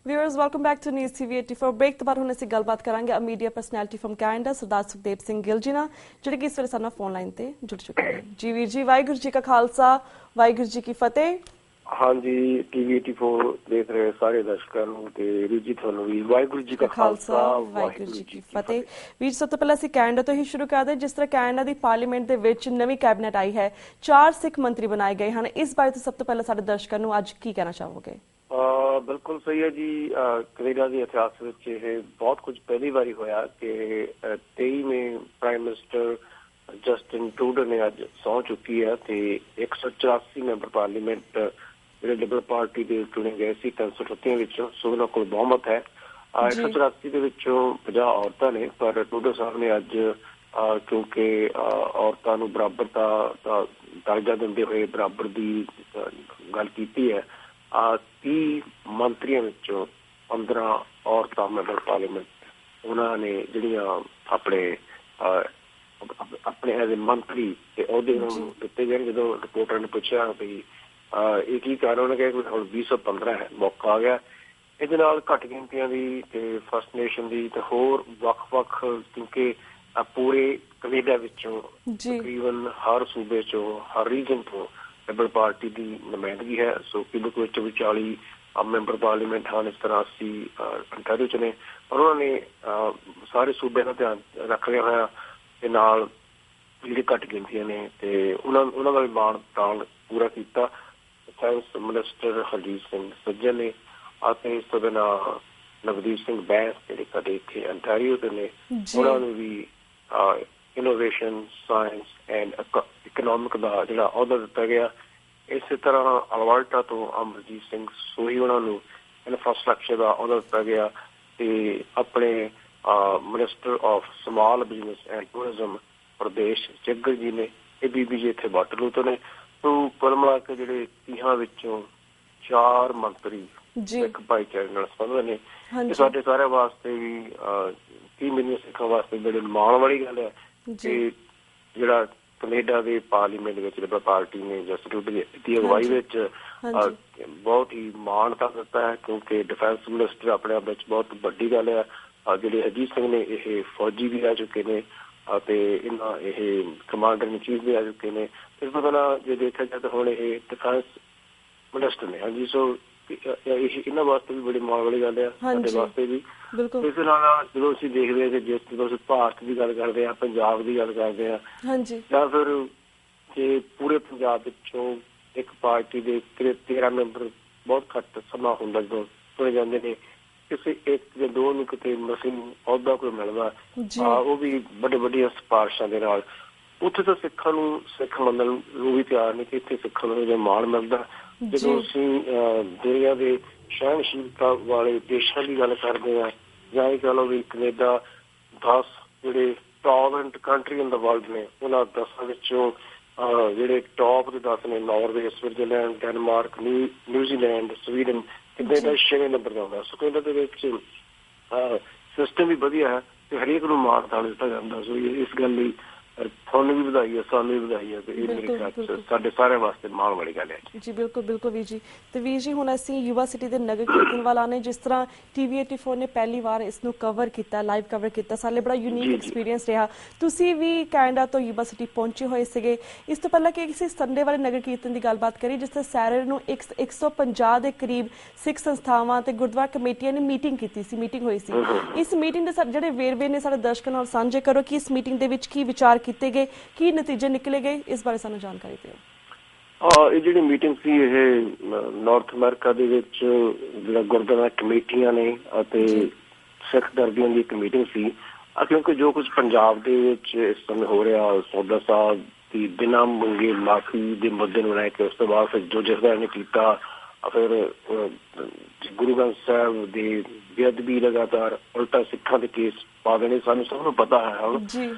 Viewers, welcome back to News TV 84 break तो बाद ਹੁਣ ਅਸੀਂ ਗੱਲਬਾਤ ਕਰਾਂਗੇ ਮੀਡੀਆ ਪਰਸਨੈਲਿਟੀ ਫਰਮ ਕੈਨੇਡਾ ਸਰਦਾਰ ਸੁਖਦੇਵ ਸਿੰਘ ਗਿੱਲ ਜੀ ਨਾਲ ਜਿਹੜੇ ਕਿ ਇਸ ਵੇਲੇ ਸਾਡੇ ਨਾਲ ਫੋਨ ਲਾਈਨ ਤੇ ਜੁੜ ਚੁੱਕੇ ਨੇ। ਜੀ ਵੀਰ ਜੀ, ਵਾਹਿਗੁਰੂ ਜੀ ਕਾ ਖਾਲਸਾ, ਵਾਹਿਗੁਰੂ ਜੀ ਕੀ ਫਤਿਹ। हाँ जी, TV 84 देख रहे सारे दर्शकों ਨੂੰ ਤੇ ਜੀ ਤੁਹਾਨੂੰ ਵੀ ਵਾਹਿਗੁਰੂ ਜੀ ਕਾ ਖਾਲਸਾ ਵਾਹਿਗੁਰੂ ਜੀ ਕੀ ਫਤਿਹ। ਵੀਰ, ਸਭ ਤੋਂ ਪਹਿਲਾਂ ਅਸੀਂ ਕੈਨੇਡਾ ਤੋਂ ਹੀ ਸ਼ੁਰੂ ਕਰਦੇ ਹਾਂ। ਜਿਸ ਤਰ੍ਹਾਂ ਕੈਨੇਡਾ ਦੀ ਪਾਰਲੀਮੈਂਟ ਦੇ ਵਿੱਚ ਨਵੀਂ ਕੈਬਨਿਟ ਆਈ ਹੈ, 4 ਸਿੱਖ ਮੰਤਰੀ ਬਣਾਏ ਗਏ ਹਨ, ਇਸ ਬਾਰੇ ਤੋਂ ਸਭ ਤੋਂ ਪਹਿਲਾਂ ਸਾਡੇ ਦਰਸ਼ਕਾਂ ਨੂੰ ਅੱਜ ਕੀ ਕਹਿਣਾ ਚਾਹੋਗੇ? ਬਿਲਕੁਲ ਸਹੀ ਹੈ ਜੀ। ਕੈਨੇਡਾ ਦੇ ਇਤਿਹਾਸ ਵਿੱਚ ਇਹ ਬਹੁਤ ਕੁਝ ਪਹਿਲੀ ਵਾਰੀ ਹੋਇਆ ਕਿ 23ਵੇਂ ਪ੍ਰਾਈਮ ਮਿਨਿਸਟਰ ਜਸਟਿਨ ਟਰੂਡੋ ਨੇ ਅੱਜ ਸਹੁੰ ਚੁੱਕੀ ਹੈ ਤੇ 184 ਮੈਂਬਰ ਪਾਰਲੀਮੈਂਟ ਜਿਹੜੇ ਲਿਬਰਲ ਪਾਰਟੀ ਦੇ ਚੁਣੇ ਗਏ ਸੀ 338 ਵਿੱਚੋਂ, ਸੋ ਉਹਨਾਂ ਕੋਲ ਬਹੁਮਤ ਹੈ। 184 ਦੇ ਵਿੱਚੋਂ 50 ਔਰਤਾਂ ਨੇ, ਪਰ ਟਰੂਡੋ ਸਾਹਿਬ ਨੇ ਅੱਜ ਕਿਉਂਕਿ ਔਰਤਾਂ ਨੂੰ ਬਰਾਬਰਤਾ ਦਾ ਦਰਜਾ ਦਿੰਦੇ ਹੋਏ ਬਰਾਬਰ ਦੀ ਗੱਲ ਕੀਤੀ ਹੈ। 30 ਮੰਤਰੀਆਂ ਵਿੱਚੋਂ 15 ਔਰਤਾਂ ਮੈਂਬਰ ਪਾਰਲੀਮੈਂਟ ਉਹਨਾਂ ਨੇ ਜਿਹੜੀਆਂ ਆਪਣੇ ਐਜ਼ ਏ ਮੰਤਰੀ ਤੇ ਅਹੁਦੇ ਨੂੰ ਦਿੱਤੇ ਗਏ। ਜਦੋਂ ਰਿਪੋਰਟਰ ਨੇ ਪੁੱਛਿਆ ਵੀ ਇਹ ਕੀ ਕਾਰਨ, ਉਹਨੇ ਕਿਹਾ ਕਿ ਹੁਣ 215 ਹੈ, ਮੌਕਾ ਆ ਗਿਆ। ਇਹਦੇ ਨਾਲ ਘੱਟ ਗਿਣਤੀਆਂ ਦੀ ਤੇ ਫਸਟ ਨੇਸ਼ਨ ਦੀ ਤੇ ਹੋਰ ਵੱਖ-ਵੱਖ, ਕਿਉਂਕਿ ਪੂਰੇ ਕੈਨੇਡਾ ਵਿੱਚੋਂ ਤਕਰੀਬਨ ਹਰ ਸੂਬੇ ਚੋਂ, ਹਰ ਰੀਜਨ ਤੋਂ ਲਿਬਰਲ ਪਾਰਟੀ ਦੀ ਨੁਮਾਇੰਦਗੀ ਹੈ। ਸੋ ਕਿਊਬਕ ਵਿੱਚ 40 ਮੈਂਬਰ ਪਾਰਲੀਮੈਂਟ ਹਨ, ਇਸ ਤਰ੍ਹਾਂ 80 ਅੰਟਾਰੀਓ ਚ ਨੇ, ਪਰ ਉਹਨਾਂ ਨੇ ਸਾਰੇ ਸੂਬਿਆਂ ਦਾ ਧਿਆਨ ਰੱਖਦਿਆਂ ਹੋਇਆ ਤੇ ਨਾਲ ਜਿਹੜੀ ਘੱਟ ਗਿਣਤੀਆਂ ਨੇ ਤੇ ਉਹਨਾਂ ਦਾ ਵੀ ਮਾਣ ਤਾਣ ਪੂਰਾ ਕੀਤਾ। ਸਾਇੰਸ ਮਿਨਿਸਟਰ ਹਰਜੀਤ ਸਿੰਘ ਸੱਜਣ ਨੇ ਅਤੇ ਇਸ ਤੋਂ ਬਿਨਾਂ ਨਵਦੀਪ ਸਿੰਘ ਬੈਂਸ ਜਿਹੜੇ ਸਾਡੇ ਇੱਥੇ ਅੰਟਾਰੀਓ ਦੇ ਨੇ, ਉਹਨਾਂ ਨੂੰ ਵੀ ਇਨੋਵੇਸ਼ਨ, ਸਾਇੰਸ ਐਂਡ ਇਕਨੋਮਿਕ ਦਾ ਜਿਹੜਾ ਅਹੁਦਾ ਦਿੱਤਾ ਗਿਆ। ਇਸੇ ਤਰ੍ਹਾਂ ਅਲਬਰਟਾ ਤੋਂ ਅਮਰਜੀਤ ਸਿੰਘ ਸੋਹੀ, ਉਹਨਾਂ ਨੂੰ ਇਨਫਰਾਸਟਰਕਚਰ ਦਾ ਅਹੁਦਾ ਦਿੱਤਾ ਗਿਆ ਤੇ ਆਪਣੇ minister of small business and tourism Pradesh Jaggar ਜੀ ਨੇ, ਇਹ ਬੀਬੀ ਜੀ ਇੱਥੇ ਵਾਟਰਲੂ ਤੋਂ ਨੇ। ਸੋ ਕੁੱਲ ਮਿਲਾ ਕੇ ਜਿਹੜੇ 30 ਵਿੱਚੋਂ 4 ਮੰਤਰੀ ਸਿੱਖ ਭਾਈਚਾਰੇ ਨਾਲ ਸੰਬੰਧਿਤ ਨੇ। ਇਹ ਸਾਡੇ ਸਾਰਿਆਂ ਵਾਸਤੇ ਵੀ 30 ਮਿਲੀਅਨ ਸਿੱਖਾਂ ਵਾਸਤੇ ਬੜੇ ਮਾਣ ਵਾਲੀ ਗੱਲ ਹੈ ਕਿ ਜਿਹੜਾ ਕੈਨੇਡਾ ਦੇ ਪਾਰਲੀਮੈਂਟ ਵਿੱਚ ਲਿਬਰਲ ਪਾਰਟੀ ਨੇ ਜਸਟਿਨ ਦੀ ਅਗਵਾਈ ਵਿੱਚ ਬਹੁਤ ਹੀ ਮਾਣਤਾ ਦਿੱਤਾ ਹੈ, ਕਿਉਂਕਿ ਡਿਫੈਂਸ ਮਿਨਿਸਟਰ ਆਪਣੇ ਆਪ ਵਿੱਚ ਬਹੁਤ ਵੱਡੀ ਗੱਲ ਹੈ। ਜਿਹੜੇ ਹਰਜੀਤ ਸਿੰਘ ਨੇ ਇਹ ਫੌਜੀ ਵੀ ਰਹਿ ਚੁੱਕੇ ਨੇ ਅਤੇ ਇਹ ਕਮਾਂਡਰ ਇਨ ਚੀਫ ਵੀ ਰਹਿ ਚੁੱਕੇ ਨੇ। ਇਸ ਤੋਂ ਪਹਿਲਾਂ ਜੇ ਦੇਖਿਆ ਜਾਏ ਤਾਂ ਹੁਣ ਇਹ ਡਿਫੈਂਸ ਮਿਨਿਸਟਰ ਨੇ। ਹਾਂਜੀ, ਸੋ ਇਹਨਾਂ ਵਾਸਤੇ ਵੀ ਬੜੀ ਮਾਣ ਵਾਲੀ ਗੱਲ ਹੈ, ਸਾਡੇ ਵਾਸਤੇ ਵੀ। ਇਸ ਨਾਲ ਜਦੋਂ ਅਸੀਂ ਦੇਖਦੇ ਹਾਂ ਕਿ ਜਿਸ ਜਦੋਂ ਅਸੀਂ ਭਾਰਤ ਦੀ ਗੱਲ ਕਰਦੇ ਹਾਂ, ਪੰਜਾਬ ਦੀ ਗੱਲ ਕਰਦੇ ਹਾਂ, ਜਾਂ ਫਿਰ ਜੇ ਪੂਰੇ ਪੰਜਾਬ ਵਿੱਚੋਂ ਇੱਕ ਪਾਰਟੀ ਦੇ 13 ਮੈਂਬਰ ਬਹੁਤ ਘੱਟ ਸਮਾਂ ਹੁੰਦਾ ਜਦੋਂ ਚੁਣੇ ਜਾਂਦੇ ਨੇ, ਕਿਸੇ ਇੱਕ ਜਾਂ ਦੋ ਨੂੰ ਕਿਤੇ ਮਸੀਂ ਅਹੁਦਾ ਕੋਈ ਮਿਲਦਾ, ਉਹ ਵੀ ਵੱਡੀਆਂ ਸਿਫਾਰਿਸ਼ਾਂ ਦੇ ਨਾਲ। ਉੱਥੇ ਤਾਂ ਸਿੱਖਾਂ ਨੂੰ ਸਿੱਖ ਮੰਨਣ ਨੂੰ ਵੀ ਤਿਆਰ ਨਹੀਂ ਕਿ ਇੱਥੇ ਸਿੱਖਾਂ ਨੂੰ ਜੇ ਮਾਣ ਮਿਲਦਾ। ਜਦੋਂ ਅਸੀਂ ਦੁਨੀਆ ਦੇ ਸਹਿਣਸ਼ੀਲਤਾ ਵਾਲੇ ਦੇਸ਼ਾਂ ਦੀ ਗੱਲ ਕਰਦੇ ਹਾਂ, ਜਾਂ ਇਹ ਕਹਿ ਲਓ ਵੀ ਕੈਨੇਡਾ 10 ਜਿਹੜੇ top country in the world ਨੇ, ਉਹਨਾਂ 10 ਵਿੱਚੋਂ ਜਿਹੜੇ ਟੌਪ ਦੇ 10 ਨੇ Norway, Switzerland, Denmark, New Zealand, Sweden, Canada 6ਵੇਂ ਨੰਬਰ ਤੇ ਆਉਂਦਾ। ਸੋ ਕੈਨੇਡਾ ਦੇ ਵਿੱਚ ਸਿਸਟਮ ਵੀ ਵਧੀਆ ਹੈ ਤੇ ਹਰੇਕ ਨੂੰ ਮਾਣ ਤਾਣ ਦਿੱਤਾ ਜਾਂਦਾ। ਸੋ ਇਸ ਗੱਲ ਲਈ ਤੁਹਾਨੂੰ ਵੀ ਵਧਾਈ ਹੈ, ਸਾਨੂੰ ਵੀ ਵਧਾਈ ਹੈ ਤੇ ਇਹ ਮੇਰੇ ਖਿਆਲ ਸਾਡੇ ਸਾਰਿਆਂ ਵਾਸਤੇ ਮਾਣ ਵਾਲੀ ਗੱਲ ਹੈ ਜੀ। ਬਿਲਕੁਲ ਵੀਰ ਜੀ। ਤੇ ਵੀਰ ਜੀ, ਹੁਣ ਅਸੀਂ ਯੁਵਾ ਸਿਟੀ ਦੇ ਨਗਰ ਕੀਰਤਨ ਵਾਲਾ ਨੇ, ਜਿਸ ਤਰ੍ਹਾਂ TV 84 ਨੇ ਪਹਿਲੀ ਵਾਰ ਇਸ ਨੂੰ ਕਵਰ ਕੀਤਾ, ਲਾਈਵ ਕਵਰ ਕੀਤਾ, ਸਾਡੇ ਬੜਾ ਯੂਨੀਕ ਐਕਸਪੀਰੀਅੰਸ ਰਿਹਾ। ਤੁਸੀਂ ਵੀ ਕੈਨੇਡਾ ਤੋਂ ਯੁਵਾ ਸਿਟੀ ਪਹੁੰਚੇ ਹੋਏ ਸੀਗੇ। ਇਸ ਤੋਂ ਪਹਿਲਾਂ ਕਿ ਕਿਸੇ ਸੰਡੇ ਵਾਲੇ ਨਗਰ ਕੀਰਤਨ ਦੀ ਗੱਲਬਾਤ ਕਰੀ, ਜਿਸ ਤਰ੍ਹਾਂ ਸੈਟਰਡੇ ਨੂੰ 150 ਦੇ ਕਰੀਬ ਸਿੱਖ ਸੰਸਥਾਵਾਂ ਤੇ ਗੁਰਦੁਆਰਾ ਕਮੇਟੀਆਂ ਨੇ ਮੀਟਿੰਗ ਹੋਈ ਸੀ। ਇਸ ਮੀਟਿੰਗ ਦੇ ਜਿਹੜੇ ਵੇਰਵੇ ਨੇ ਸਾਡੇ ਦਰਸ਼ਕਾਂ ਨਾਲ ਸਾਂਝੇ ਕਰੋ ਕਿ ਇਸ ਮੀਟਿੰਗ ਦੇ ਵਿੱਚ ਕੀ ਵਿਚਾਰ ਕੀਤੇ ਗਏ, ਕੀ ਨਤੀਜੇ ਨਿਕਲੇ ਗਏ, ਇਸ ਬਾਰੇ ਸਾਨੂੰ ਜਾਣਕਾਰੀ ਦਿਓ। ਇਹ ਜਿਹੜੀ ਮੀਟਿੰਗ ਸੀ ਇਹ ਨਾਰਥ ਅਮਰੀਕਾ ਦੇ ਵਿੱਚ ਜਿਹੜਾ ਗੁਰਦੁਆਰਾ ਕਮੇਟੀਆਂ ਨੇ ਅਤੇ ਸਿੱਖ ਦਰਦੀਆਂ ਦੀ ਇੱਕ ਮੀਟਿੰਗ ਸੀ। ਕਿਉਂਕਿ ਜੋ ਕੁਝ ਪੰਜਾਬ ਦੇ ਵਿੱਚ ਇਸ ਸਮੇਂ ਹੋ ਰਿਹਾ, ਸੌਦਾ ਸਾਹਿਬ ਦੀ ਬਿਨਾਂ ਮੰਗੇ ਮਾਫੀ ਦੇ ਮੁੱਦੇ ਨੂੰ ਲੈ ਕੇ, ਉਸ ਤੋਂ ਬਾਅਦ ਫਿਰ ਜੋ ਜਥੇਦਾਰ ਨੇ ਕੀਤਾ, ਫਿਰ ਗੁਰੂ ਗ੍ਰੰਥ ਸਾਹਿਬ ਦੇ ਬੇਅਦਬੀ ਲਗਾਤਾਰ ਉਲਟਾ ਸਿੱਖਾਂ ਦੇ ਕੇਸ ਪਾ ਦੇਣੇ, ਸਾਨੂੰ ਸਭ ਨੂੰ ਪਤਾ ਹੈ ਹੁਣ।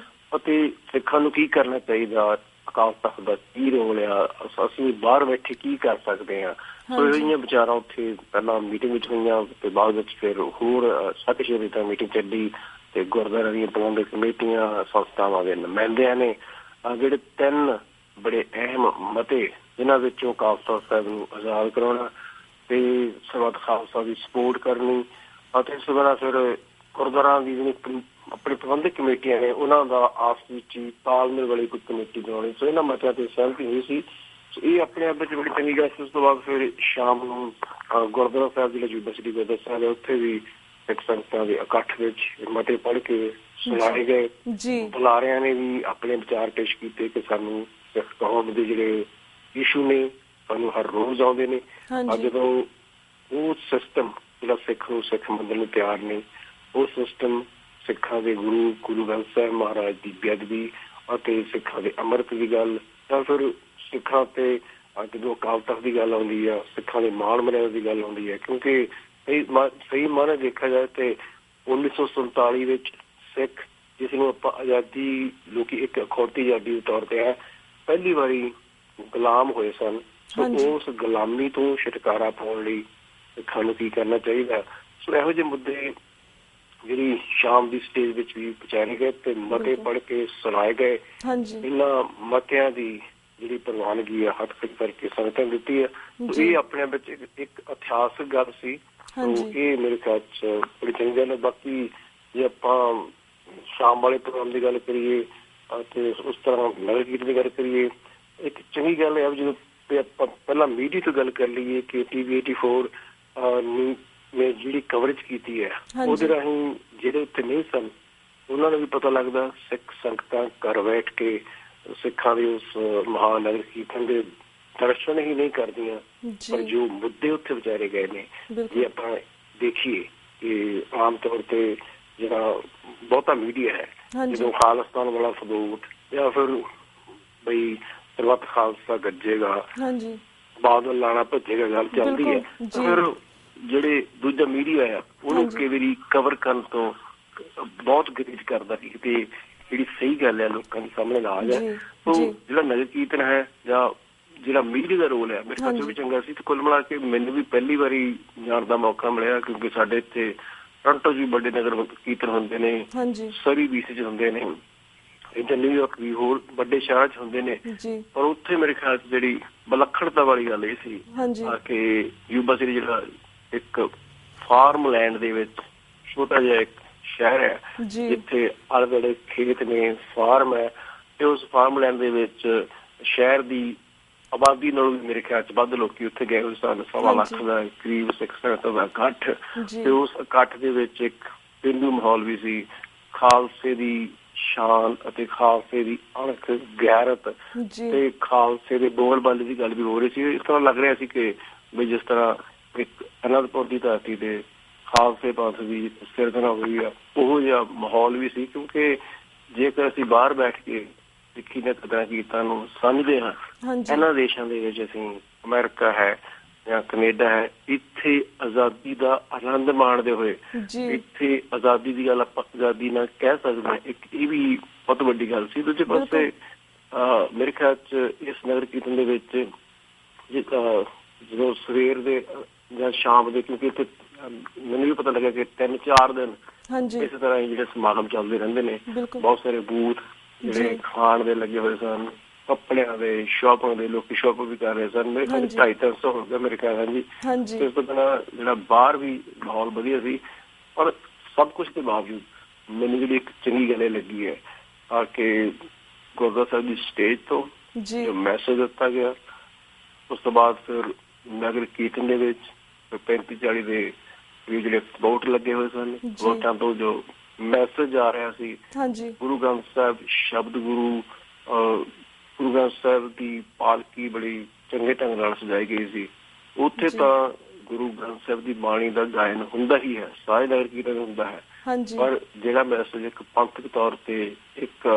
ਅਤੇ ਸਿੱਖਾਂ ਨੂੰ ਕੀ ਕਰਨਾ ਚਾਹੀਦਾ, ਅਕਾਲ ਤਖ਼ਤ ਦਾ ਕੀ ਰੋਲ ਆ, ਅਸੀਂ ਬਾਹਰ ਬੈਠੇ ਕੀ ਕਰ ਸਕਦੇ ਹਾਂ। ਸੋ ਇਹੀਆਂ ਵਿਚਾਰਾਂ ਉੱਥੇ ਪਹਿਲਾਂ ਮੀਟਿੰਗ ਵਿੱਚ ਹੋਈਆਂ ਤੇ ਬਾਅਦ ਵਿੱਚ ਫਿਰ ਹੋਰ 7-6 ਵਜੇ ਤੱਕ ਮੀਟਿੰਗ ਚੱਲੀ ਤੇ ਗੁਰਦੁਆਰਾ ਦੀਆਂ ਪ੍ਰਬੰਧਕ ਕਮੇਟੀਆਂ, ਸੰਸਥਾਵਾਂ ਦੇ ਨੁਮਾਇੰਦਿਆਂ ਨੇ ਜਿਹੜੇ 3 ਬੜੇ ਅਹਿਮ ਮਤੇ, ਜਿਨ੍ਹਾਂ ਵਿੱਚੋਂ ਅਕਾਲ ਤਖ਼ਤ ਸਾਹਿਬ ਨੂੰ ਆਜ਼ਾਦ ਕਰਾਉਣਾ, ਤੇ ਸਰਬੱਤ ਖਾਲਸਾ ਦੀ ਸਪੋਰਟ ਕਰਨੀ ਅਤੇ ਇਸ ਤੋਂ ਬਾਅਦ ਫਿਰ ਗੁਰਦੁਆਰਾ ਦੀ ਜਿਹੜੀ ਆਪਣੀ ਪ੍ਰਬੰਧਕ ਕਮੇਟੀਆਂ ਨੇ ਉਹਨਾਂ ਦਾ ਆਪਸ ਵਿੱਚ ਹੀ ਤਾਲਮੇਲ ਵਾਲੀ ਕੋਈ ਕਮੇਟੀ ਬਣਾਉਣੀ। ਸੋ ਇਹਨਾਂ ਮਤਿਆਂ ਤੇ ਸਹਿਮਤੀ ਹੋਈ ਸੀ। ਇਹ ਆਪਣੇ ਆਪ ਵਿੱਚ ਬੜੀ ਚੰਗੀ ਗੱਲ ਸੀ। ਉਸ ਤੋਂ ਬਾਅਦ ਫਿਰ ਸ਼ਾਮ ਨੂੰ ਗੁਰਦੁਆਰਾ ਸਾਹਿਬ ਜਿਹੜਾ ਯੂਬਾ ਸਿਟੀ ਗੁਰਦੁਆਰਾ ਸਾਹਿਬ ਹੈ ਉੱਥੇ ਵੀ ਸਿੱਖ ਸੰਗਤਾਂ ਦੇ ਇਕੱਠ ਵਿੱਚ ਮਤੇ ਪੜ੍ਹ ਕੇ ਸੁਣਾਏ ਗਏ। ਬੁਲਾਰਿਆਂ ਨੇ ਵੀ ਆਪਣੇ ਵਿਚਾਰ ਪੇਸ਼ ਕੀਤੇ ਕਿ ਸਾਨੂੰ ਸਿੱਖ ਕੌਮ ਦੇ ਜਿਹੜੇ ਇਸ਼ੂ ਨੇ ਸਾਨੂੰ ਹਰ ਰੋਜ਼ ਆਉਂਦੇ ਨੇ। ਜਦੋਂ ਉਹ ਸਿਸਟਮ ਜਿਹੜਾ ਸਿੱਖ ਨੂੰ ਸਿੱਖ ਮੰਨਣ ਨੂੰ ਤਿਆਰ ਨੇ, ਉਹ ਸਿਸਟਮ ਸਿੱਖਾਂ ਦੇ ਗੁਰੂ ਗ੍ਰੰਥ ਸਾਹਿਬ ਮਹਾਰਾਜ ਦੀ ਬੇਅਦਬੀ ਅਤੇ ਸਿੱਖਾਂ ਦੇ ਅੰਮ੍ਰਿਤ ਦੀ ਗੱਲ, ਜਾਂ ਫਿਰ ਸਿੱਖਾਂ ਤੇ ਜਦੋਂ ਅਕਾਲ ਤਖ਼ਤ ਦੀ ਗੱਲ ਆਉਂਦੀ ਆ, ਸਿੱਖਾਂ ਦੇ ਮਾਣ ਮਰਿਆਦਾ ਦੀ ਗੱਲ ਆਉਂਦੀ ਹੈ। ਕਿਉਂਕਿ ਸਹੀ ਮਾਇਨੇ ਦੇਖਿਆ ਜਾਏ ਤੇ 1947 ਵਿੱਚ ਸਿੱਖ ਜਿਸ ਨੂੰ ਆਪਾਂ ਆਜ਼ਾਦੀ ਲੋਕੀ ਇੱਕ ਅਖੌਤੀ ਆਜ਼ਾਦੀ ਦੇ ਤੌਰ ਤੇ ਹੈ ਪਹਿਲੀ ਵਾਰੀ ਗੁਲਾਮ ਹੋਏ ਸਨ। ਸੋ ਉਸ ਗੁਲਾਮੀ ਤੋਂ ਛੁਟਕਾਰਾ ਪਾਉਣ ਲਈ ਸਿੱਖਾਂ ਨੂੰ ਕੀ ਕਰਨਾ ਚਾਹੀਦਾ। ਸੋ ਇਹੋ ਜਿਹੇ ਮੁੱਦੇ ਜਿਹੜੀ ਸ਼ਾਮ ਦੀ ਸਟੇਜ ਵਿੱਚ ਵੀ ਪਹੁੰਚਾਏ ਗਏ ਤੇ ਮਤੇ ਪੜ੍ਹ ਕੇ ਸੁਣਾਏ ਗਏ। ਇਹਨਾਂ ਮਤਿਆਂ ਦੀ ਜਿਹੜੀ ਪ੍ਰਵਾਨਗੀ ਆ ਹੱਥ ਖੜੀ ਕਰਕੇ ਸੰਗਤਾਂ ਦਿੱਤੀ ਹੈ। ਇਹ ਆਪਣੇ ਵਿੱਚ ਇੱਕ ਇਤਿਹਾਸਕ ਗੱਲ ਸੀ। ਇਹ ਮੇਰੇ ਖਿਆਲ ਚ ਬੜੀ ਚੰਗੀ ਗੱਲ ਹੈ। ਬਾਕੀ ਜੇ ਆਪਾਂ ਸ਼ਾਮ ਵਾਲੇ ਪ੍ਰੋਗਰਾਮ ਦੀ ਗੱਲ ਕਰੀਏ ਤੇ ਉਸ ਤਰ੍ਹਾਂ ਨਗਰ ਕੀਰਤਨ ਦੀ ਗੱਲ ਕਰੀਏ, ਇੱਕ ਚੰਗੀ ਗੱਲ ਹੈ ਜਦੋਂ ਆਪਾਂ ਪਹਿਲਾਂ ਮੀਡੀਆ ਤੋਂ ਗੱਲ ਕਰ ਲਈਏ ਕਿ TV 84 ਨੇ ਜਿਹੜੀ ਕਵਰੇਜ ਕੀਤੀ ਹੈ ਉਹਦੇ ਰਾਹੀਂ ਜਿਹੜੇ ਉੱਥੇ ਨਹੀਂ ਸਨ ਉਹਨਾਂ ਨੂੰ ਵੀ ਪਤਾ ਲੱਗਦਾ। ਸਿੱਖ ਸੰਗਤਾਂ ਘਰ ਬੈਠ ਕੇ ਸਿੱਖਾਂ ਦੇ ਉਸ ਮਹਾਨ ਨਗਰ ਕੀਰਤਨ ਦੇ ਦਰਸ਼ਨ ਹੀ ਨਹੀਂ ਕਰਦੀਆਂ, ਪਰ ਜੋ ਮੁੱਦੇ ਉੱਥੇ ਵਿਚਾਰੇ ਗਏ ਨੇ, ਜੇ ਆਪਾਂ ਦੇਖੀਏ ਕਿ ਆਮ ਤੌਰ ਤੇ ਜਿਹੜਾ ਬਹੁਤਾ ਮੀਡੀਆ ਹੈ ਜਦੋਂ ਖਾਲਿਸਤਾਨ ਵਾਲਾ ਸਬੂਤ ਜਾਂ ਫਿਰ ਬਈ ਸਰਬੱਤ ਖਾਲਸਾ ਗੱਜੇਗਾ, ਬਾਦਲ ਲਾਣਾ ਭੱਜੇਗਾ ਗੱਲ ਚੱਲਦੀ ਹੈ, ਫਿਰ ਜਿਹੜੇ ਦੂਜਾ ਮੀਡੀਆ ਆ ਉਹਨੂੰ ਕਈ ਵਾਰੀ ਕਵਰ ਕਰਨ ਤੋਂ ਬਹੁਤ ਗੁਰੇਜ਼ ਕਰਦਾ ਕਿ ਕਿਤੇ ਜਿਹੜੀ ਸਹੀ ਗੱਲ ਹੈ ਲੋਕਾਂ ਦੇ ਸਾਹਮਣੇ ਨਾ ਆ ਜਾਏ। ਸੋ ਜਿਹੜਾ ਨਗਰ ਕੀਰਤਨ ਹੈ ਜਾਂ ਜਿਹੜਾ ਮੀਡੀਆ ਦਾ ਰੋਲ ਹੈ ਮੇਰੇ ਖਿਆਲ ਵੀ ਚੰਗਾ ਸੀ। ਤੇ ਕੁੱਲ ਮਿਲਾ ਕੇ ਮੈਨੂੰ ਵੀ ਪਹਿਲੀ ਵਾਰੀ ਜਾਣ ਦਾ ਮੌਕਾ ਮਿਲਿਆ ਕਿਉਂਕਿ ਸਾਡੇ ਇੱਥੇ ਟੋਰਾਂਟੋ ਵੀ ਵੱਡੇ ਨਗਰ ਕੀਰਤਨ ਹੁੰਦੇ ਨੇ, ਸਰੀ BC ਚ ਹੁੰਦੇ ਨੇ, ਇੱਥੇ ਨਿਊਯਾਰਕ ਵੀ ਹੋਰ ਵੱਡੇ ਸ਼ਹਿਰਾਂ ਚ ਹੁੰਦੇ ਨੇ, ਪਰ ਉੱਥੇ ਮੇਰੇ ਖਿਆਲ ਚ ਜਿਹੜੀ ਵਿਲੱਖਣਤਾ ਵਾਲੀ ਗੱਲ ਇਹ ਸੀ ਕਿ ਯੂਬਾ ਸਿਟੀ ਜਿਹੜਾ ਇੱਕ ਫਾਰਮ ਲੈਂਡ ਦੇ ਵਿੱਚ ਛੋਟਾ ਜਿਹਾ ਇੱਕ ਸ਼ਹਿਰ ਹੈ ਜਿੱਥੇ ਆਲੇ ਦੁਆਲੇ ਖੇਤ ਨੇ, ਫਾਰਮ ਹੈ, ਤੇ ਉਸ ਫਾਰਮ ਲੈਂਡ ਦੇ ਵਿੱਚ ਸ਼ਹਿਰ ਦੀ ਆਬਾਦੀ ਨਾਲੋਂ ਵੀ ਮੇਰੇ ਖਿਆਲ ਚ ਵੱਧ ਲੋਕੀ ਉੱਥੇ ਗਏ ਹੋਏ ਸਨ। 1.25 ਲੱਖ ਦਾ ਕਰੀਬ ਸਿੱਖ ਸੰਗਤਾਂ ਦਾ ਇਕੱਠ, ਤੇ ਉਸ ਇਕੱਠ ਦੇ ਵਿੱਚ ਇੱਕ ਪੇਂਡੂ ਮਾਹੌਲ ਵੀ ਸੀ। ਖਾਲਸੇ ਦੀ ਸ਼ਾਨ ਅਤੇ ਖਾਲਸੇ ਦੀ ਅਣਖ ਗੈਰਤ ਤੇ ਖਾਲਸੇ ਦੇ ਬੋਲ ਬਾਲੇ ਦੀ ਗੱਲ ਵੀ ਹੋ ਰਹੀ ਸੀ। ਇਸ ਤਰ੍ਹਾਂ ਲੱਗ ਰਿਹਾ ਸੀ ਕਿ ਵੀ ਜਿਸ ਤਰ੍ਹਾਂ ਇੱਕ ਅਨੰਦਪੁਰ ਦੀ ਧਰਤੀ ਤੇ ਖਾਲਸੇ ਪੰਥ ਦੀ ਸਿਰਜਣਾ ਹੋਈ ਆ, ਉਹੋ ਜਿਹਾ ਮਾਹੌਲ ਵੀ ਸੀ। ਕਿਉਂਕਿ ਜੇਕਰ ਅਸੀਂ ਬਾਹਰ ਬੈਠ ਕੇ ਸਿੱਖੀ ਨੇ ਕਦਰਾਂ ਕੀਮਤਾਂ ਨੂੰ ਸਮਝਦੇ ਹਾਂ, ਇਹਨਾਂ ਦੇਸ਼ਾਂ ਦੇ ਵਿੱਚ ਅਸੀਂ ਅਮਰੀਕਾ ਹੈ ਜਾਂ ਕੈਨੇਡਾ ਹੈ, ਇੱਥੇ ਆਜ਼ਾਦੀ ਦਾ ਆਨੰਦ ਮਾਣਦੇ ਹੋਏ ਇੱਥੇ ਆਜ਼ਾਦੀ ਦੀ ਗੱਲ ਆਪਾਂ ਆਜ਼ਾਦੀ ਨਾਲ ਕਹਿ ਸਕਦੇ ਹਾਂ, ਇੱਕ ਇਹ ਵੀ ਬਹੁਤ ਵੱਡੀ ਗੱਲ ਸੀ। ਦੂਜੇ ਪਾਸੇ ਮੇਰੇ ਖਿਆਲ ਚ ਇਸ ਨਗਰ ਕੀਰਤਨ ਦੇ ਵਿੱਚ ਜਦੋਂ ਸਵੇਰ ਦੇ ਜਾਂ ਸ਼ਾਮ ਦੇ, ਕਿਉਂਕਿ ਇੱਥੇ ਮੈਨੂੰ ਵੀ ਪਤਾ ਲੱਗਿਆ ਕਿ 3-4 ਦਿਨ ਇਸੇ ਤਰ੍ਹਾਂ ਹੀ ਜਿਹੜੇ ਸਮਾਗਮ ਚੱਲਦੇ ਰਹਿੰਦੇ ਨੇ। ਬਹੁਤ ਸਾਰੇ ਬੂਥ ਜਿਹੜੇ ਖਾਣ ਦੇ ਲੱਗੇ ਹੋਏ ਸਨ, ਕੱਪੜਿਆਂ ਦੇ, ਸ਼ਾਪਾਂ ਦੇ, ਲੋਕੀ ਸ਼ਾਪ ਵੀ ਕਰ ਰਹੇ ਸਨ। ਮੇਰੇ ਖਿਆਲ 250-300 ਹੋ ਗਿਆ ਮੇਰੇ ਖਿਆਲ। ਇਸ ਤੋਂ ਬਿਨਾਂ ਜਿਹੜਾ ਬਾਹਰ ਵੀ ਮਾਹੌਲ ਵਧੀਆ ਸੀ। ਪਰ ਸਭ ਕੁਛ ਦੇ ਬਾਵਜੂਦ ਮੈਨੂੰ ਜਿਹੜੀ ਇੱਕ ਚੰਗੀ ਗੱਲ ਲੱਗੀ ਹੈ ਆ ਕਿ ਗੁਰਦੁਆਰਾ ਸਾਹਿਬ ਦੀ ਸਟੇਜ ਤੋਂ ਜੋ ਮੈਸੇਜ ਦਿੱਤਾ ਗਿਆ, ਉਸ ਤੋਂ ਬਾਅਦ ਫਿਰ ਨਗਰ ਕੀਰਤਨ ਦੇ ਵਿੱਚ 35-40 ਦੇ ਜਿਹੜੇ ਵੋਟ ਲੱਗੇ ਹੋਏ ਸਨ, ਵੋਟਾਂ ਤੋਂ ਜੋ ਮੈਸੇਜ ਆ ਰਿਹਾ ਸੀ, ਗੁਰੂ ਗ੍ਰੰਥ ਸਾਹਿਬ ਸ਼ਬਦ ਗੁਰੂ ਗ੍ਰੰਥ ਸਾਹਿਬ ਦੀ ਪਾਲਕੀ ਬੜੀ ਚੰਗੇ ਢੰਗ ਨਾਲ ਸਜਾਈ ਗਈ ਸੀ। ਉੱਥੇ ਤਾਂ ਗੁਰੂ ਗ੍ਰੰਥ ਸਾਹਿਬ ਦੀ ਬਾਣੀ ਦਾ ਗਾਇਨ ਹੁੰਦਾ ਹੀ ਹੈ, ਸਾਰੇ ਨਗਰ ਕੀਰਤਨ ਹੁੰਦਾ ਹੈ, ਪਰ ਜਿਹੜਾ ਮੈਸੇਜ ਇੱਕ ਪੰਥਕ ਤੌਰ ਤੇ, ਇੱਕ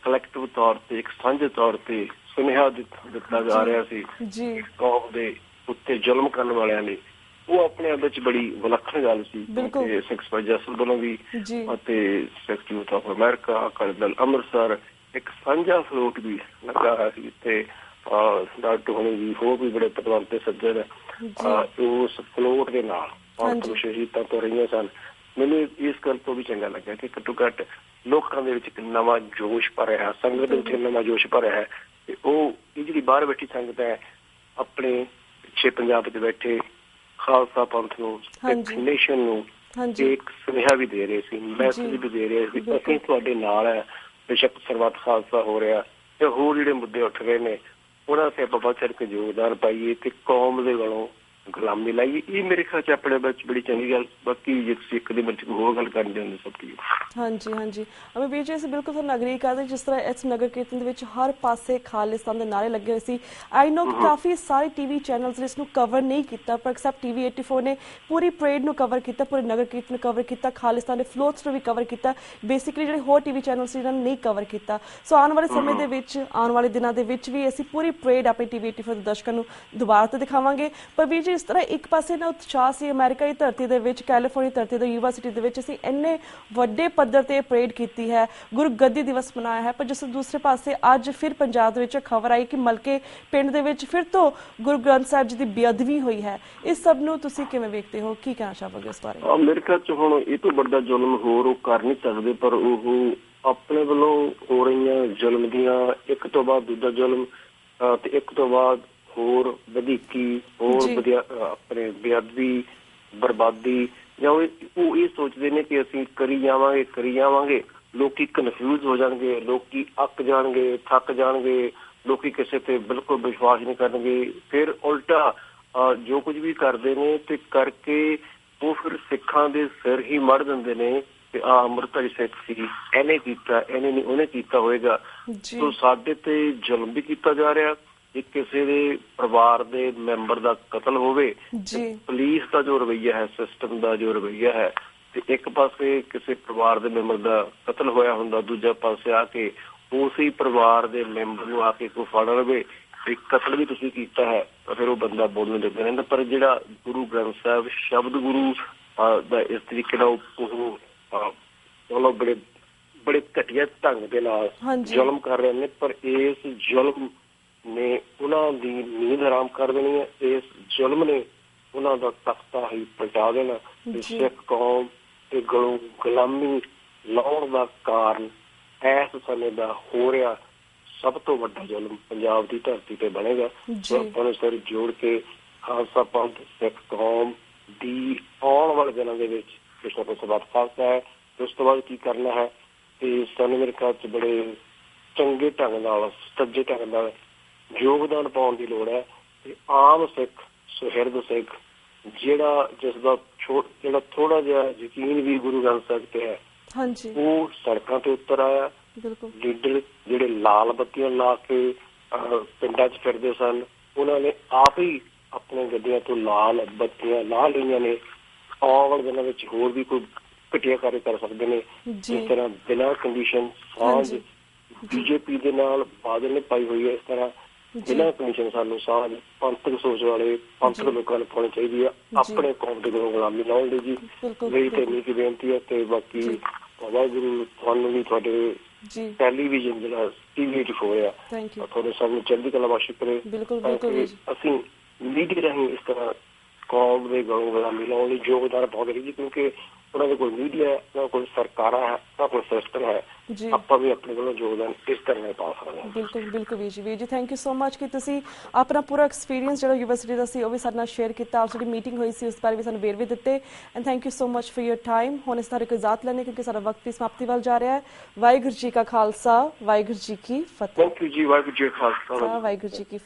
ਕਲੈਕਟਿਵ ਤੌਰ ਤੇ, ਇੱਕ ਸਾਂਝੇ ਤੌਰ ਤੇ ਸੁਨੇਹਾ ਦਿੱਤਾ ਜਾ ਰਿਹਾ ਸੀ ਕੌਮ ਦੇ ਉੱਤੇ ਜ਼ੁਲਮ ਕਰਨ ਵਾਲਿਆਂ ਨੇ, ਉਹ ਆਪਣੇ ਆਪ ਵਿੱਚ ਬੜੀ ਵਿਲੱਖਣ ਗੱਲ ਸੀ। ਸਿੱਖ ਸਪਾਈ ਜਸਲ ਵੱਲੋਂ ਵੀ ਅਤੇ Sikh youth of America, Akali Dal Amritsar, ਇੱਕ ਸਾਂਝਾ ਫਲੋਟ ਵੀ ਲੱਗਾ ਹੋਇਆ ਸੀ ਜਿੱਥੇ ਡਾਕਟਰ ਹੋਣੀ ਵੀ ਹੋਰ ਵੀ ਬੜੇ ਪਤਵੰਤ ਤੇ ਸੱਜਣ ਉਸ ਫਲੋਟ ਦੇ ਨਾਲ ਪੰਥ ਨੂੰ ਸ਼ਹੀਦਾਂ ਤੋਂ ਰਹੀਆਂ ਸਨ। ਮੈਨੂੰ ਇਸ ਗੱਲ ਤੋਂ ਵੀ ਚੰਗਾ ਲੱਗਿਆ ਕਿ ਘੱਟੋ ਘੱਟ ਲੋਕਾਂ ਦੇ ਵਿੱਚ ਇੱਕ ਨਵਾਂ ਜੋਸ਼ ਭਰਿਆ, ਸੰਗਤ ਦੇ ਵਿੱਚ ਨਵਾਂ ਜੋਸ਼ ਭਰਿਆ ਹੈ। ਤੇ ਉਹ ਇਹ ਜਿਹੜੀ ਬਾਹਰ ਬੈਠੀ ਸੰਗਤ ਹੈ ਆਪਣੇ ਪਿੱਛੇ ਪੰਜਾਬ 'ਚ ਬੈਠੇ ਖਾਲਸਾ ਪੰਥ ਨੂੰ, ਸਿੱਖ ਨੇਸ਼ਨ ਨੂੰ ਇੱਕ ਸੁਨੇਹਾ ਵੀ ਦੇ ਰਹੇ ਸੀ, ਮੈਸੇਜ ਵੀ ਦੇ ਰਹੇ ਸੀ, ਅਸੀਂ ਤੁਹਾਡੇ ਨਾਲ ਹੈ। ਬੇਸ਼ੱਕ ਸਰਬੱਤ ਖਾਲਸਾ ਹੋ ਰਿਹਾ ਤੇ ਹੋਰ ਜਿਹੜੇ ਮੁੱਦੇ ਉੱਠ ਰਹੇ ਨੇ ਉਹਨਾਂ ਤੇ ਆਪਾਂ ਵੱਧ ਚੜ੍ਹ ਕੇ ਯੋਗਦਾਨ ਪਾਈਏ ਤੇ ਕੌਮ ਦੇ ਵੱਲੋਂ ਗੁਲਾਮੀ ਲਾਈਏ। ਇਹ ਮੇਰੇ ਖਿਆਲ 'ਚ ਆਪਣੇ ਵਿੱਚ ਬੜੀ ਚੰਗੀ ਗੱਲ। ਬਾਕੀ ਜੇ ਤੁਸੀਂ ਇੱਕ ਦੇ ਵਿੱਚ ਹੋਰ ਗੱਲ ਕਰਦੇ ਹੁੰਦੇ ਸਭ ਕੀ। ਹਾਂਜੀ ਹਾਂਜੀ ਵੀਰ ਜੀ, ਅਸੀਂ ਬਿਲਕੁਲ ਤੁਹਾਨੂੰ ਅਗਰੀ ਕਰਦੇ। ਜਿਸ ਤਰ੍ਹਾਂ ਇਸ ਨਗਰ ਕੀਰਤਨ ਦੇ ਵਿੱਚ ਹਰ ਪਾਸੇ ਖਾਲਿਸਤਾਨ ਦੇ ਨਾਅਰੇ ਲੱਗੇ ਹੋਏ ਸੀ। ਆਈ ਨੋ ਕਾਫੀ ਸਾਰੇ TV ਚੈਨਲਸ ਨੇ ਇਸਨੂੰ ਕਵਰ ਨਹੀਂ ਕੀਤਾ, ਪਰ ਐਕਸੈਪਟ TV 84 ਨੇ ਪੂਰੀ ਪਰੇਡ ਨੂੰ ਕਵਰ ਕੀਤਾ, ਪੂਰੇ ਨਗਰ ਕੀਰਤਨ ਕਵਰ ਕੀਤਾ, ਖਾਲਿਸਤਾਨ ਦੇ ਫਲੋਟਸ ਨੂੰ ਵੀ ਕਵਰ ਕੀਤਾ। ਬੇਸਿਕਲੀ ਜਿਹੜੇ ਹੋਰ TV ਚੈਨਲ ਸੀ ਇਹਨਾਂ ਨੇ ਨਹੀਂ ਕਵਰ ਕੀਤਾ। ਸੋ ਆਉਣ ਵਾਲੇ ਸਮੇਂ ਦੇ ਵਿੱਚ, ਆਉਣ ਵਾਲੇ ਦਿਨਾਂ ਦੇ ਵਿੱਚ ਵੀ ਅਸੀਂ ਪੂਰੀ ਪਰੇਡ ਆਪਣੀ TV 84 ਦੇ ਦਰਸ਼ਕਾਂ ਨੂੰ ਦੁਬਾਰਾ ਤੋਂ ਦਿਖਾਵਾਂਗੇ। ਪਰ ਵੀਰ ਜੀ, ਇਸ ਤਰ੍ਹਾਂ ਇੱਕ ਪਾਸੇ ਨਾ ਉਤਸ਼ਾਹ ਸੀ ਅਮਰੀਕਾ ਦੀ ਧਰਤੀ ਦੇ ਵਿੱਚ, ਕੈਲੀਫੋਰਨੀਆ ਧਰਤੀ ਦੇ ਯੂਨੀਵਰਸਿਟੀ ਦੇ ਵਿੱਚ ਅਸੀਂ ਇੰਨੇ ਵੱਡੇ ਪੱਧਰ ਤੇ ਪਰੇਡ ਕੀਤੀ ਹੈ, ਗੁਰੂ ਗੱਦੀ ਦਿਵਸ ਮਨਾਇਆ ਹੈ। ਪਰ ਜਿਸ ਦੂਸਰੇ ਪਾਸੇ ਅੱਜ ਫਿਰ ਪੰਜਾਬ ਦੇ ਵਿੱਚ ਖਬਰ ਆਈ ਕਿ ਮਲਕੇ ਪਿੰਡ ਦੇ ਵਿੱਚ ਫਿਰ ਤੋਂ ਗੁਰੂ ਗ੍ਰੰਥ ਸਾਹਿਬ ਜੀ ਦੀ ਬੇਅਦਬੀ ਹੋਈ ਹੈ। ਇਸ ਸਭ ਨੂੰ ਤੁਸੀਂ ਕਿਵੇਂ ਵੇਖਦੇ ਹੋ, ਕੀ ਕਹਿਣਾ ਚਾਹੋਗੇ ਇਸ ਬਾਰੇ? ਅਮਰੀਕਾ 'ਚ ਹੁਣ ਇਹ ਤੋਂ ਵੱਡਾ ਜ਼ੁਲਮ ਹੋਰ ਉਹ ਕਰ ਨਹੀਂ ਸਕਦੇ, ਪਰ ਉਹ ਆਪਣੇ ਵੱਲੋਂ ਹੋ ਰਹੀਆਂ ਜ਼ੁਲਮ ਦੀਆਂ ਇੱਕ ਤੋਂ ਬਾਅਦ ਦੂਜਾ ਜ਼ੁਲਮ ਤੇ ਇੱਕ ਤੋਂ ਬਾਅਦ ਹੋਰ ਵਧੀਕੀ, ਹੋਰ ਆਪਣੇ ਬੇਅਦਬੀ, ਬਰਬਾਦੀ, ਜਾਂ ਉਹ ਇਹ ਸੋਚਦੇ ਨੇ ਕਿ ਅਸੀਂ ਕਰੀ ਜਾਵਾਂਗੇ। ਲੋਕੀ ਕਨਫਿਊਜ਼ ਹੋ ਜਾਣਗੇ, ਲੋਕੀ ਅੱਕ ਜਾਣਗੇ, ਥੱਕ ਜਾਣਗੇ, ਲੋਕੀ ਕਿਸੇ ਤੇ ਬਿਲਕੁਲ ਵਿਸ਼ਵਾਸ ਨਹੀਂ ਕਰਨਗੇ। ਫਿਰ ਉਲਟਾ ਜੋ ਕੁਝ ਵੀ ਕਰਦੇ ਨੇ ਤੇ ਕਰਕੇ ਉਹ ਫਿਰ ਸਿੱਖਾਂ ਦੇ ਸਿਰ ਹੀ ਮੜ ਦਿੰਦੇ ਨੇ ਕਿ ਅੰਮ੍ਰਿਤਧਾਰੀ ਸਿੱਖ ਸੀ, ਇਹਨੇ ਕੀਤਾ, ਇਹਨੇ ਨਹੀਂ, ਉਹਨੇ ਕੀਤਾ ਹੋਏਗਾ। ਸੋ ਸਾਡੇ ਤੇ ਜ਼ੁਲਮ ਵੀ ਕੀਤਾ ਜਾ ਰਿਹਾ। ਜੇ ਕਿਸੇ ਦੇ ਪਰਿਵਾਰ ਦੇ ਮੈਂਬਰ ਦਾ ਕਤਲ ਹੋਵੇ, ਪੁਲਿਸ ਦਾ ਜੋ ਰਵੱਈਆ ਹੈ, ਸਿਸਟਮ ਦਾ ਜੋ ਰਵੱਈਆ ਹੈ, ਤੇ ਇੱਕ ਪਾਸੇ ਕਿਸੇ ਪਰਿਵਾਰ ਦੇ ਮੈਂਬਰ ਦਾ ਕਤਲ ਹੋਇਆ ਹੁੰਦਾ, ਦੂਜਾ ਪਾਸੇ ਆ ਕੇ ਉਸੇ ਪਰਿਵਾਰ ਦੇ ਮੈਂਬਰ ਨੂੰ ਆ ਕੇ ਕੋਈ ਫੜ ਲਵੇ ਤੇ ਕਤਲ ਵੀ ਤੁਸੀਂ ਕੀਤਾ ਹੈ, ਤਾਂ ਫਿਰ ਉਹ ਬੰਦਾ ਬੋਲਣ ਲੱਗ ਰਹਿੰਦਾ। ਪਰ ਜਿਹੜਾ ਗੁਰੂ ਗ੍ਰੰਥ ਸਾਹਿਬ ਸ਼ਬਦ ਗੁਰੂ ਦਾ ਇਸ ਤਰੀਕੇ ਨਾਲ ਉਹ ਬੜੇ ਘਟੀਆ ਢੰਗ ਦੇ ਨਾਲ ਜ਼ੁਲਮ ਕਰ ਰਹੇ ਨੇ, ਪਰ ਇਸ ਜ਼ੁਲਮ ਨੇ ਉਹਨਾਂ ਦੀ ਨੀਂਦ ਹਰਾਮ ਕਰ ਦੇਣੀ ਹੈ। ਇਸ ਜ਼ੁਲਮ ਨੇ ਉਹਨਾਂ ਦਾ ਤਖਤਾ ਹੀ ਪਲਟਾ ਦੇਣਾ। ਸਿੱਖ ਕੌਮ ਤੇ ਗੁਲਾਮੀ ਲਾਉਣ ਦਾ ਕਾਰਨ ਇਸ ਸਮੇਂ ਦਾ ਹੋ ਰਿਹਾ ਸਭ ਤੋਂ ਵੱਡਾ ਜ਼ੁਲਮ ਪੰਜਾਬ ਦੀ ਧਰਤੀ ਤੇ ਬਣੇਗਾ। ਆਪਾਂ ਨੂੰ ਸਿਰ ਜੋੜ ਕੇ ਖਾਲਸਾ ਪੰਥ, ਸਿੱਖ ਕੌਮ ਦੀ ਆਉਣ ਵਾਲੇ ਦਿਨਾਂ ਦੇ ਵਿੱਚ ਕਿਸੇ ਤੋਂ ਸਬਕ ਖਾਲਸਾ ਹੈ, ਉਸ ਤੋਂ ਬਾਅਦ ਕੀ ਕਰਨਾ ਹੈ, ਤੇ ਸਾਨੂੰ ਮੇਰੇ ਖਿਆਲ 'ਚ ਬੜੇ ਚੰਗੇ ਢੰਗ ਨਾਲ, ਸੱਜੇ ਢੰਗ ਨਾਲ ਯੋਗਦਾਨ ਪਾਉਣ ਦੀ ਲੋੜ ਹੈ। ਤੇ ਆਮ ਸਿੱਖ, ਸੁਹਿਰਦ ਸਿੱਖ, ਜਿਹੜਾ ਥੋੜਾ ਜਿਹਾ ਯਕੀਨ ਵੀ ਗੁਰੂ ਗ੍ਰੰਥ ਸਾਹਿਬ ਤੇ ਹੈ, ਉਹ ਸੜਕਾਂ ਤੇ ਉਤਰ ਆਇਆ। ਲੀਡਰ ਜਿਹੜੇ ਲਾਲ ਬੱਤੀਆਂ ਲਾ ਕੇ ਪਿੰਡਾਂ 'ਚ ਫਿਰਦੇ ਸਨ, ਉਹਨਾਂ ਨੇ ਆਪ ਹੀ ਆਪਣੇ ਗੱਡੀਆਂ ਤੋਂ ਲਾਲ ਬੱਤੀਆਂ ਲਾ ਲਈਆਂ ਨੇ। ਆਉਣ ਵਾਲੇ ਦਿਨਾਂ ਵਿੱਚ ਹੋਰ ਵੀ ਕੋਈ ਘਟੀਆ ਕਾਰਜ ਕਰ ਸਕਦੇ ਨੇ। ਇਸ ਤਰ੍ਹਾਂ ਬਿਨਾਂ ਕੰਡੀਸ਼ਨ ਸਾਂਝ BJP ਦੇ ਨਾਲ ਬਾਦਲ ਨੇ ਪਾਈ ਹੋਈ ਹੈ, ਇਸ ਤਰ੍ਹਾਂ ਬਿਨਾਂ ਕੰਡੀਸ਼ਨ ਸਾਨੂੰ ਸਾਂਝ ਪੰਥਕ ਸੋਚ ਵਾਲੇ ਪੰਥਕ ਲੋਕਾਂ ਨੂੰ ਪਾਉਣੀ ਚਾਹੀਦੀ ਹੈ ਆਪਣੇ ਕੌਮ ਦੇ ਕੋਲੋਂ ਗੁਲਾਮੀ ਲਾਉਣ ਲਈ। ਜੀ ਮੇਰੀ ਤੇ ਇੰਨੀ ਕੀ ਬੇਨਤੀ ਹੈ। ਤੇ ਬਾਕੀ ਵਾਹਿਗੁਰੂ ਤੁਹਾਨੂੰ ਵੀ, ਤੁਹਾਡੇ ਟੈਲੀਵਿਜ਼ਨ ਜਿਹੜਾ TV 84 ਆ, ਤੁਹਾਨੂੰ ਸਭ ਨੂੰ ਚੜ੍ਹਦੀ ਕਲਾ ਬਖਸ਼ ਕਰੇ। ਅਸੀਂ ਮੀਡੀਆ ਰਾਹੀਂ ਇਸ ਤਰ੍ਹਾਂ ਕੌਮ ਦੇ ਕੋਲੋਂ ਗੁਲਾਮੀ ਲਾਉਣ ਲਈ ਯੋਗਦਾਨ ਪਾਉਂਦੇ ਰਹੀਏ, ਕਿਉਂਕਿ ਉਹਨਾਂ ਦੇ ਕੋਲ ਮੀਡੀਆ ਹੈ, ਉਹਨਾਂ ਕੋਲ ਸਰਕਾਰਾਂ ਹੈ, ਉਹਨਾਂ ਕੋਲ ਸਿਸਟਮ ਹੈ। ਆਪਾਂ ਵੀ ਆਪਣੇ ਵੱਲੋਂ ਯੋਗਦਾਨ ਇਸ ਤਰ੍ਹਾਂ ਪਾ ਸਕਦੇ ਹਾਂ। ਬਿਲਕੁਲ ਵੀਰ ਜੀ ਥੈਂਕ ਯੂ ਸੋ ਮਚ ਕਿ ਤੁਸੀਂ ਆਪਣਾ ਪੂਰਾ ਐਕਸਪੀਰੀਅੰਸ ਜਿਹੜਾ ਯੂਨੀਵਰਸਿਟੀ ਦਾ ਸੀ ਉਹ ਵੀ ਸਾਡੇ ਨਾਲ ਸ਼ੇਅਰ ਕੀਤਾ। ਆਪ ਜਿਹੜੀ ਮੀਟਿੰਗ ਹੋਈ ਸੀ ਉਸ ਬਾਰੇ ਵੀ ਸਾਨੂੰ ਵੇਰਵੇ ਦਿੱਤੇ। And thank you so much for your time. ਹੁਣ ਇਸ ਤਰ੍ਹਾਂ ਇਜਾਜ਼ਤ ਲੈਣੇ ਕਿਉਂਕਿ ਸਾਡਾ ਵਕਤ ਵੀ ਸਮਾਪਤੀ ਵੱਲ ਜਾ ਰਿਹਾ ਹੈ। ਵਾਹਿਗੁਰੂ ਜੀ ਕਾ ਖਾਲਸਾ, ਵਾਹਿਗੁਰੂ ਜੀ ਕੀ ਫਤਿਹ। ਥੈਂਕ ਯੂ ਜੀ। ਵਾਹਿਗੁਰੂ ਜੀ ਕਾ ਖਾਲਸਾ, ਵਾਹਿਗੁਰੂ ਜੀ ਕੀ